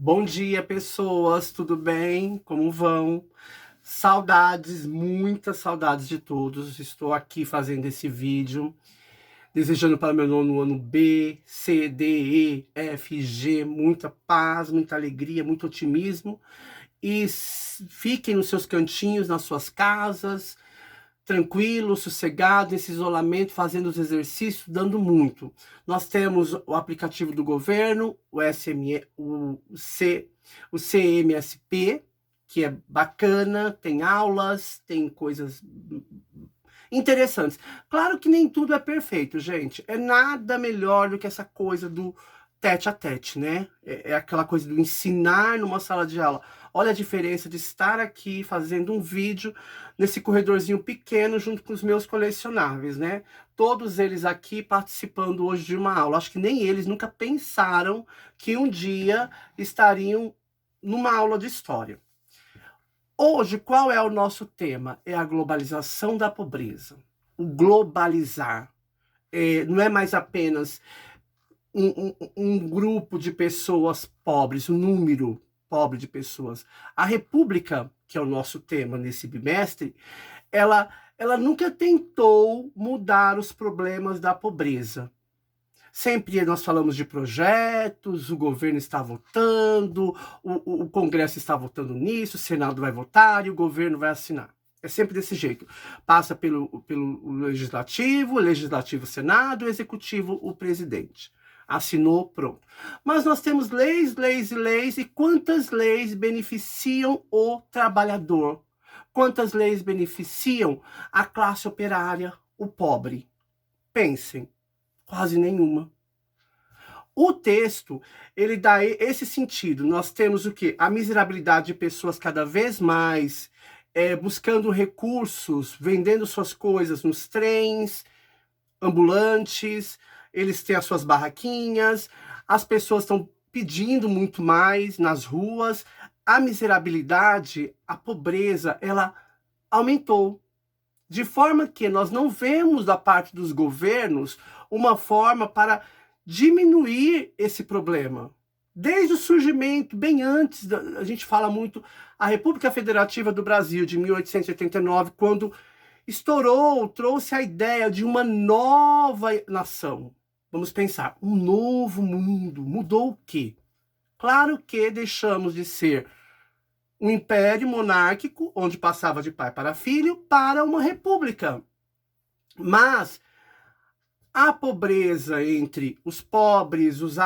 Bom dia, pessoas, tudo bem? Como vão? Saudades, muitas saudades de todos. Estou aqui fazendo esse vídeo, desejando para meu nono ano B, C, D, E, F, G, muita paz, muita alegria, muito otimismo. E fiquem nos seus cantinhos, nas suas casas, tranquilo, sossegado, nesse isolamento, fazendo os exercícios, dando muito. Nós temos o aplicativo do governo, o CMSP, que é bacana, tem aulas, tem coisas interessantes. Claro que nem tudo é perfeito, gente. É nada melhor do que essa coisa do tete a tete, né? É aquela coisa do ensinar numa sala de aula. Olha a diferença de estar aqui fazendo um vídeo nesse corredorzinho pequeno junto com os meus colecionáveis, né? Todos eles aqui participando hoje de uma aula. Acho que nem eles nunca pensaram que um dia estariam numa aula de história. Hoje, qual é o nosso tema? É a globalização da pobreza. O globalizar. Não é mais apenas um grupo de pessoas pobres, um número pobre de pessoas. A República, que é o nosso tema nesse bimestre, ela nunca tentou mudar os problemas da pobreza. Sempre nós falamos de projetos, o governo está votando, o Congresso está votando nisso, o Senado vai votar e o governo vai assinar. É sempre desse jeito. Passa pelo Legislativo, o Legislativo, o Senado, o Executivo, o Presidente. Assinou, pronto. Mas nós temos leis, leis e leis, e quantas leis beneficiam o trabalhador? Quantas leis beneficiam a classe operária, o pobre? Pensem. Quase nenhuma. O texto, ele dá esse sentido. Nós temos o quê? A miserabilidade de pessoas cada vez mais buscando recursos, vendendo suas coisas nos trens, ambulantes, eles têm as suas barraquinhas, as pessoas estão pedindo muito mais nas ruas, a miserabilidade, a pobreza, ela aumentou. De forma que nós não vemos da parte dos governos uma forma para diminuir esse problema. Desde o surgimento, bem antes, a gente fala muito, a República Federativa do Brasil, de 1889, quando estourou, trouxe a ideia de uma nova nação. Vamos pensar, um novo mundo. Mudou o quê? Claro que deixamos de ser um império monárquico, onde passava de pai para filho, para uma república. Mas a pobreza entre os pobres, os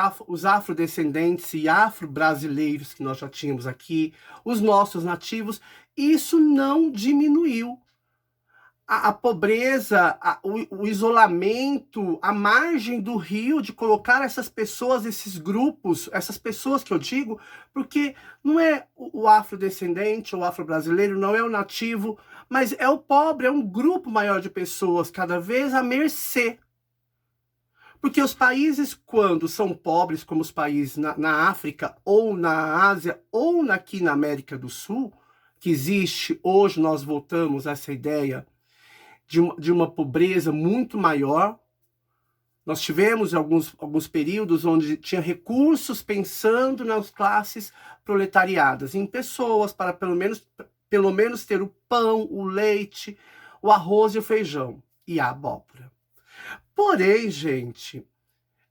afrodescendentes e afro-brasileiros que nós já tínhamos aqui, os nossos nativos, isso não diminuiu. A pobreza, o isolamento, a margem do rio de colocar essas pessoas, esses grupos, essas pessoas que eu digo, porque não é o afrodescendente ou afro-brasileiro, não é o nativo, mas é o pobre, é um grupo maior de pessoas, cada vez à mercê. Porque os países, quando são pobres, como os países na África, ou na Ásia, ou aqui na América do Sul, que existe, hoje nós voltamos a essa ideia de uma pobreza muito maior. Nós tivemos alguns períodos onde tinha recursos pensando nas classes proletariadas, em pessoas para pelo menos ter o pão, o leite, o arroz e o feijão e a abóbora. Porém, gente,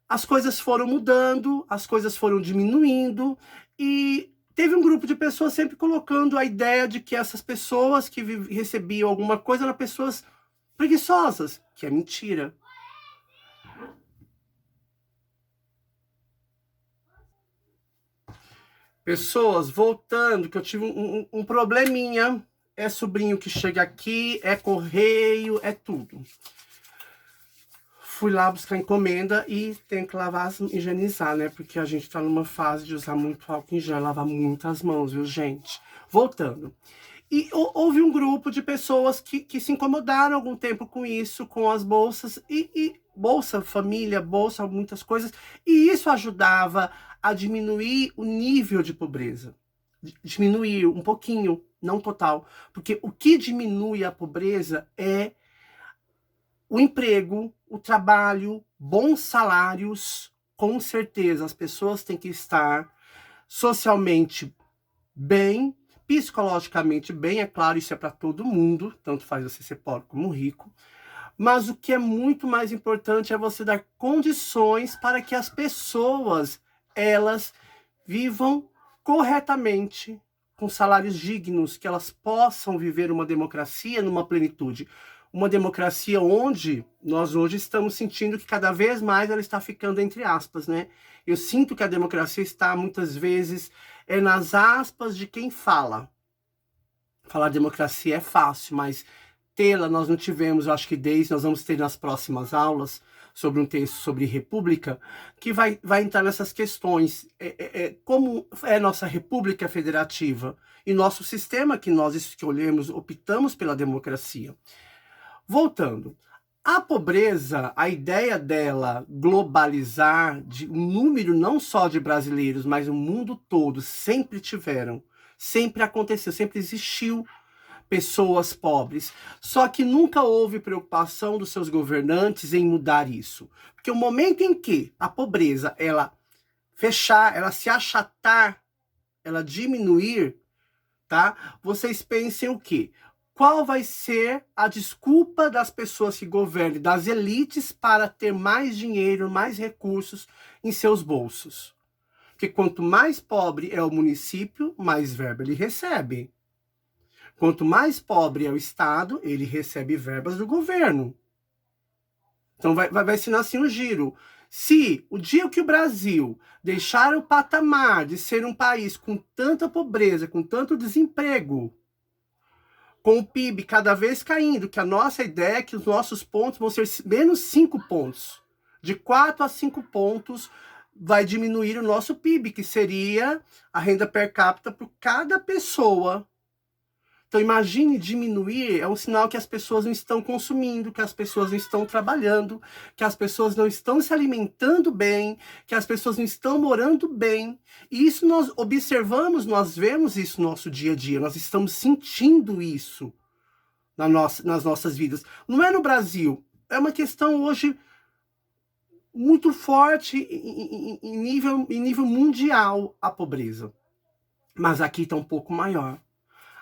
as coisas foram mudando, as coisas foram diminuindo e teve um grupo de pessoas sempre colocando a ideia de que essas pessoas que recebiam alguma coisa eram pessoas preguiçosas, que é mentira. Pessoas, voltando, que eu tive um probleminha. É sobrinho que chega aqui, é correio, é tudo. Fui lá buscar encomenda e tem que lavar, higienizar, né? Porque a gente tá numa fase de usar muito álcool em gel, lavar muitas mãos, viu, gente? Voltando. E houve um grupo de pessoas que se incomodaram algum tempo com isso, com as bolsas, e bolsa família, bolsa muitas coisas, e isso ajudava a diminuir o nível de pobreza. Diminuir um pouquinho, não total. Porque o que diminui a pobreza é o emprego, o trabalho, bons salários, com certeza as pessoas têm que estar socialmente bem, psicologicamente bem, é claro, isso é para todo mundo, tanto faz você ser pobre como rico. Mas o que é muito mais importante é você dar condições para que as pessoas, elas vivam corretamente, com salários dignos, que elas possam viver uma democracia numa plenitude. Uma democracia onde nós hoje estamos sentindo que cada vez mais ela está ficando entre aspas, né? Eu sinto que a democracia está, muitas vezes, nas aspas de quem fala. Falar democracia é fácil, mas tê-la nós não tivemos, eu acho que nós vamos ter nas próximas aulas sobre um texto sobre república, que vai entrar nessas questões, como é nossa república federativa e nosso sistema que nós escolhemos, optamos pela democracia. Voltando, a pobreza, a ideia dela globalizar de um número não só de brasileiros, mas o mundo todo, sempre tiveram, sempre aconteceu, sempre existiu pessoas pobres. Só que nunca houve preocupação dos seus governantes em mudar isso. Porque o momento em que a pobreza, ela fechar, ela se achatar, ela diminuir, tá? Vocês pensem o quê? Qual vai ser a desculpa das pessoas que governam, das elites, para ter mais dinheiro, mais recursos em seus bolsos? Porque quanto mais pobre é o município, mais verba ele recebe. Quanto mais pobre é o Estado, ele recebe verbas do governo. Então vai se nascer um giro. Se o dia que o Brasil deixar o patamar de ser um país com tanta pobreza, com tanto desemprego, com o PIB cada vez caindo, que a nossa ideia é que os nossos pontos vão ser menos 5 pontos. De 4 a 5 pontos vai diminuir o nosso PIB, que seria a renda per capita por cada pessoa. Então, imagine diminuir, é um sinal que as pessoas não estão consumindo, que as pessoas não estão trabalhando, que as pessoas não estão se alimentando bem, que as pessoas não estão morando bem. E isso nós observamos, nós vemos isso no nosso dia a dia, nós estamos sentindo isso nas nossas vidas. Não é no Brasil, é uma questão hoje muito forte em nível mundial, a pobreza. Mas aqui está um pouco maior.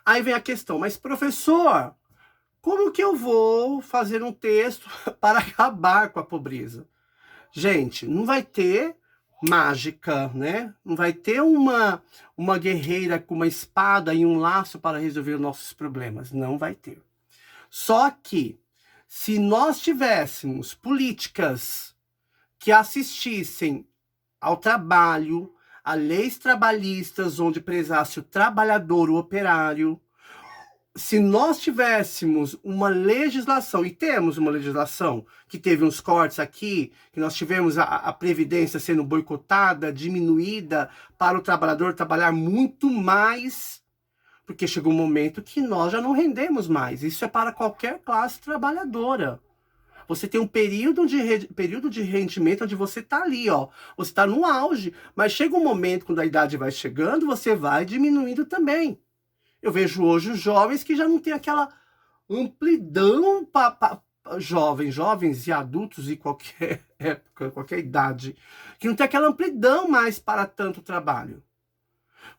Aí vem a questão, mas professor, como que eu vou fazer um texto para acabar com a pobreza? Gente, não vai ter mágica, né? Não vai ter uma guerreira com uma espada e um laço para resolver os nossos problemas. Não vai ter. Só que, se nós tivéssemos políticas que assistissem ao trabalho, a leis trabalhistas onde prezasse o trabalhador, o operário, se nós tivéssemos uma legislação, e temos uma legislação que teve uns cortes aqui, que nós tivemos a Previdência sendo boicotada, diminuída, para o trabalhador trabalhar muito mais, porque chegou um momento que nós já não rendemos mais. Isso é para qualquer classe trabalhadora. Você tem um período de rendimento onde você está ali, ó. Você está no auge, mas chega um momento, quando a idade vai chegando, você vai diminuindo também. Eu vejo hoje os jovens que já não tem aquela amplidão para jovens e adultos e qualquer época, qualquer idade, que não tem aquela amplidão mais para tanto trabalho.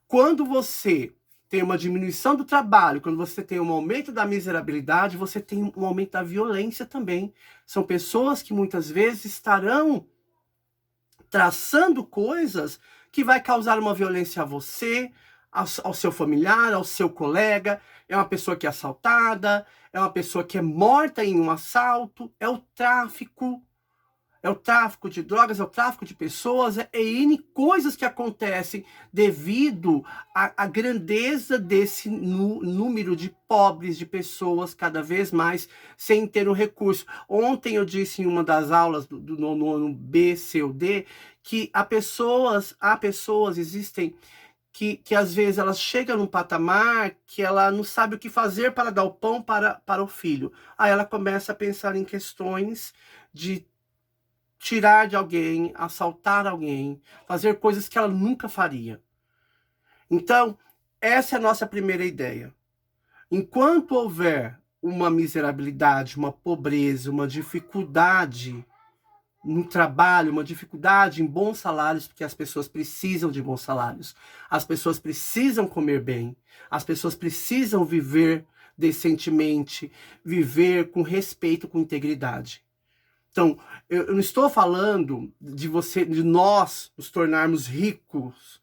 Quando você tem uma diminuição do trabalho, quando você tem um aumento da miserabilidade, você tem um aumento da violência também. São pessoas que muitas vezes estarão traçando coisas que vai causar uma violência a você, ao seu familiar, ao seu colega. É uma pessoa que é assaltada, é uma pessoa que é morta em um assalto, é o tráfico. É o tráfico de drogas, é o tráfico de pessoas, é N coisas que acontecem devido à grandeza desse número de pobres, de pessoas cada vez mais sem ter um recurso. Ontem eu disse em uma das aulas do nono ano B, C ou D, que há pessoas existem que às vezes elas chegam num patamar que ela não sabe o que fazer para dar o pão para o filho. Aí ela começa a pensar em questões de tirar de alguém, assaltar alguém, fazer coisas que ela nunca faria. Então, essa é a nossa primeira ideia. Enquanto houver uma miserabilidade, uma pobreza, uma dificuldade no trabalho, uma dificuldade em bons salários, porque as pessoas precisam de bons salários, as pessoas precisam comer bem, as pessoas precisam viver decentemente, viver com respeito, com integridade. Então, eu não estou falando de nós nos tornarmos ricos,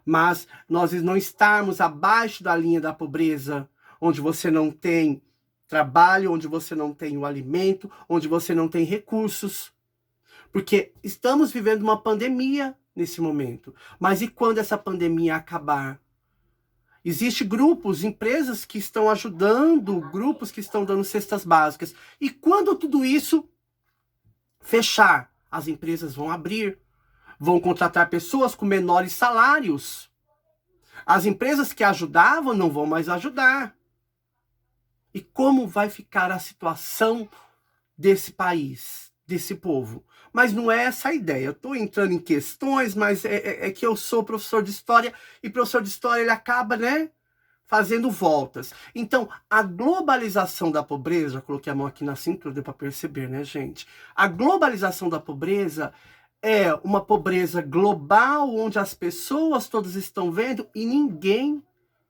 mas nós não estarmos abaixo da linha da pobreza, onde você não tem trabalho, onde você não tem o alimento, onde você não tem recursos. Porque estamos vivendo uma pandemia nesse momento. Mas e quando essa pandemia acabar? Existem grupos, empresas que estão ajudando, grupos que estão dando cestas básicas. E quando tudo isso fechar, as empresas vão abrir, vão contratar pessoas com menores salários. As empresas que ajudavam não vão mais ajudar. E como vai ficar a situação desse país, desse povo? Mas não é essa a ideia. Eu estou entrando em questões, mas é que eu sou professor de história, e professor de história ele acaba, né, fazendo voltas. Então, a globalização da pobreza, já coloquei a mão aqui na cintura, deu para perceber, né, gente? A globalização da pobreza é uma pobreza global, onde as pessoas todas estão vendo e ninguém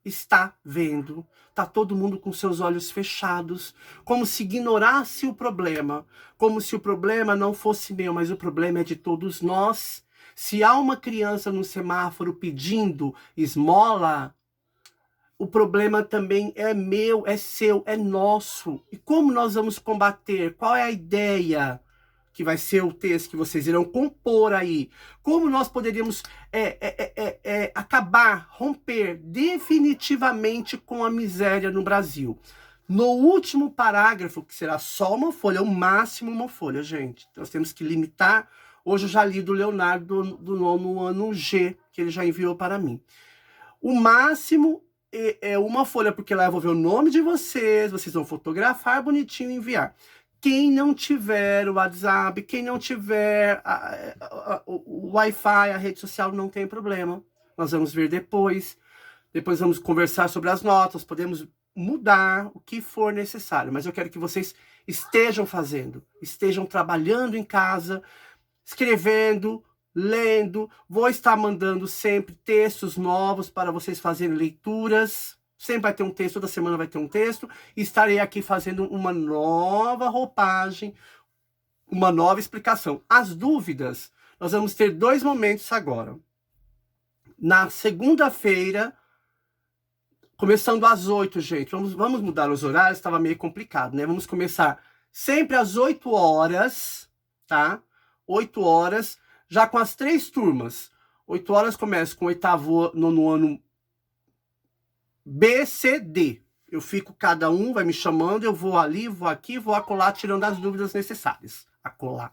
está vendo. Está todo mundo com seus olhos fechados, como se ignorasse o problema, como se o problema não fosse meu, mas o problema é de todos nós. Se há uma criança no semáforo pedindo esmola, o problema também é meu, é seu, é nosso. E como nós vamos combater? Qual é a ideia? Que vai ser o texto que vocês irão compor aí. Como nós poderíamos acabar, romper definitivamente com a miséria no Brasil. No último parágrafo, que será só uma folha, o máximo uma folha, gente. Nós temos que limitar. Hoje eu já li do Leonardo do 9º ano G, que ele já enviou para mim. O máximo é uma folha, porque lá eu vou ver o nome de vocês, vocês vão fotografar bonitinho e enviar. Quem não tiver o WhatsApp, quem não tiver o Wi-Fi, a rede social, não tem problema. Nós vamos ver depois. Depois vamos conversar sobre as notas, podemos mudar o que for necessário. Mas eu quero que vocês estejam fazendo, estejam trabalhando em casa, escrevendo, lendo. Vou estar mandando sempre textos novos para vocês fazerem leituras. Sempre vai ter um texto, toda semana vai ter um texto. E estarei aqui fazendo uma nova roupagem, uma nova explicação. As dúvidas, nós vamos ter 2 momentos agora. Na segunda-feira, começando às 8, gente. Vamos mudar os horários, estava meio complicado, né? Vamos começar sempre às 8 horas, tá? 8 horas, já com as 3 turmas. 8 horas começa com o 8º, 9º ano B, C, D. Eu fico, cada um vai me chamando, eu vou ali, vou aqui, vou acolá, tirando as dúvidas necessárias. Acolá.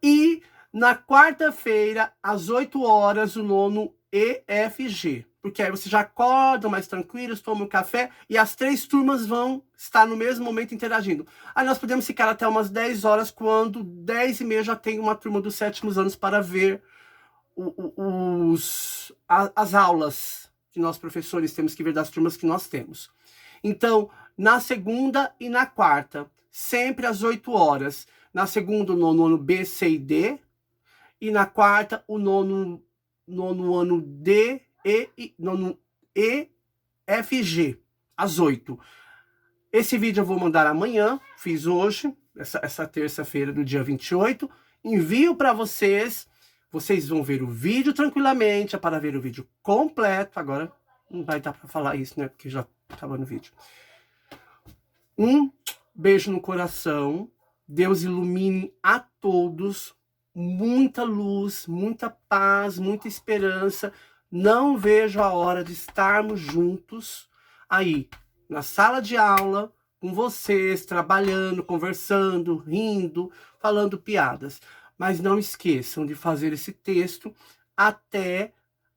E na quarta-feira, às 8 horas, o 9º E, F, G. Porque aí vocês já acordam mais tranquilos, tomam um café, e as 3 turmas vão estar no mesmo momento interagindo. Aí nós podemos ficar até umas 10 horas, quando 10h30 já tem uma turma dos 7º anos para ver as aulas que nós professores temos que ver das turmas que nós temos. Então, na segunda e na quarta, sempre às 8 horas. Na segunda, o 9º ano B, C e D. E na quarta, o 9º ano D, E, 9º E, F, G, às 8. Esse vídeo eu vou mandar amanhã, fiz hoje, essa terça-feira do dia 28. Envio para vocês. Vocês vão ver o vídeo tranquilamente, é para ver o vídeo completo. Agora não vai dar para falar isso, né? Porque já estava no vídeo. Um beijo no coração. Deus ilumine a todos. Muita luz, muita paz, muita esperança. Não vejo a hora de estarmos juntos aí, na sala de aula, com vocês, trabalhando, conversando, rindo, falando piadas. Mas não esqueçam de fazer esse texto até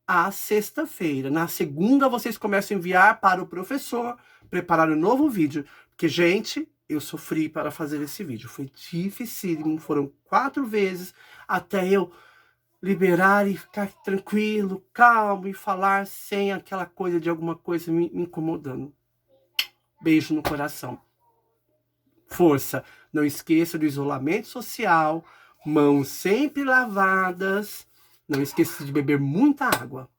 a sexta-feira. Na segunda, vocês começam a enviar para o professor, preparar um novo vídeo. Porque, gente, eu sofri para fazer esse vídeo. Foi dificílimo, foram 4 vezes até eu liberar e ficar tranquilo, calmo e falar sem aquela coisa de alguma coisa me incomodando. Beijo no coração. Força. Não esqueça do isolamento social. Mãos sempre lavadas. Não esqueça de beber muita água.